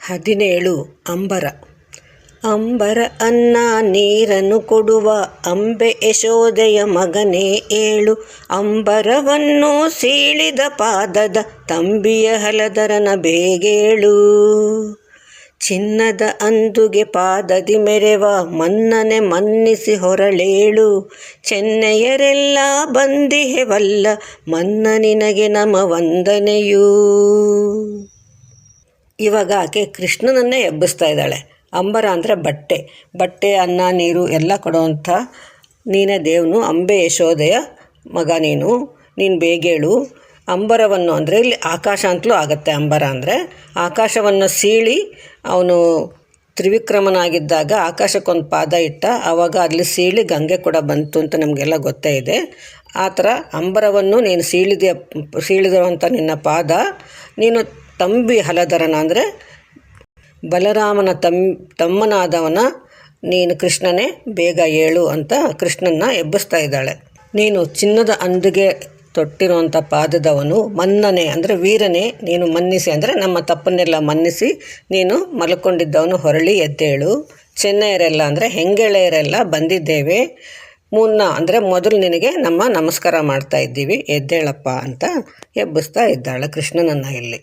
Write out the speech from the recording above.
17 ಅಂಬರ. ಅಂಬರ ಅನ್ನ ನೀರನ್ನು ಕೊಡುವ ಅಂಬೆ ಯಶೋದೆಯ ಮಗನೇ ಏಳು. ಅಂಬರವನ್ನು ಸೀಳಿದ ಪಾದದ ತಂಬಿಯ ಹಲಧರನ ಬೇಗೇಳು. ಚಿನ್ನದ ಅಂದುಗೆ ಪಾದದಿ ಮೆರೆವ ಮನ್ನನೆ ಮನ್ನಿಸಿ ಹೊರಳೇಳು. ಚೆನ್ನೆಯರೆಲ್ಲ ಬಂದಿಹೆವಲ್ಲ ಮನ್ನ ನಿನಗೆ ನಮ ವಂದನೆಯೂ. ಇವಾಗ ಆಕೆ ಕೃಷ್ಣನನ್ನೇ ಎಬ್ಬಿಸ್ತಾ ಇದ್ದಾಳೆ. ಅಂಬರ ಅಂದರೆ ಬಟ್ಟೆ ಅನ್ನ ನೀರು ಎಲ್ಲ ಕೊಡುವಂಥ ನೀನೇ ದೇವನು, ಅಂಬೆ ಯಶೋದೆಯ ಮಗ ನೀನು ಬೇಗೇಳು. ಅಂಬರವನ್ನು ಅಂದರೆ ಇಲ್ಲಿ ಆಕಾಶ ಅಂತಲೂ ಆಗುತ್ತೆ. ಅಂಬರ ಅಂದರೆ ಆಕಾಶವನ್ನು ಸೀಳಿ ಅವನು ತ್ರಿವಿಕ್ರಮನಾಗಿದ್ದಾಗ ಆಕಾಶಕ್ಕೊಂದು ಪಾದ ಇಟ್ಟ, ಆವಾಗ ಅಲ್ಲಿ ಸೀಳಿ ಗಂಗೆ ಕೂಡ ಬಂತು ಅಂತ ನಮಗೆಲ್ಲ ಗೊತ್ತೇ ಇದೆ. ಆ ಥರ ಅಂಬರವನ್ನು ನೀನು ಸೀಳಿದಿರುವಂಥ ನಿನ್ನ ಪಾದ, ನೀನು ತಂಬಿ ಹಲಧರನ ಅಂದರೆ ಬಲರಾಮನ ತಮ್ಮನಾದವನ ನೀನು ಕೃಷ್ಣನೇ ಬೇಗ ಏಳು ಅಂತ ಕೃಷ್ಣನ ಎಬ್ಬಿಸ್ತಾ ಇದ್ದಾಳೆ. ನೀನು ಚಿನ್ನದ ಅಂದಿಗೆ ತೊಟ್ಟಿರುವಂಥ ಪಾದದವನು, ಮನ್ನನೆ ಅಂದರೆ ವೀರನೇ, ನೀನು ಮನ್ನಿಸಿ ಅಂದರೆ ನಮ್ಮ ತಪ್ಪನ್ನೆಲ್ಲ ಮನ್ನಿಸಿ ನೀನು ಮಲ್ಕೊಂಡಿದ್ದವನು ಹೊರಳಿ ಎದ್ದೇಳು. ಚೆನ್ನೆಯರೆಲ್ಲ ಅಂದರೆ ಹೆಂಗೆಳೆಯರೆಲ್ಲ ಬಂದಿದ್ದೇವೆ. ಮುನ್ನ ಅಂದರೆ ಮೊದಲು ನಿನಗೆ ನಮಸ್ಕಾರ ಮಾಡ್ತಾ ಇದ್ದೀವಿ, ಎದ್ದೇಳಪ್ಪ ಅಂತ ಎಬ್ಬಿಸ್ತಾ ಇದ್ದಾಳೆ ಕೃಷ್ಣನನ್ನು ಇಲ್ಲಿ.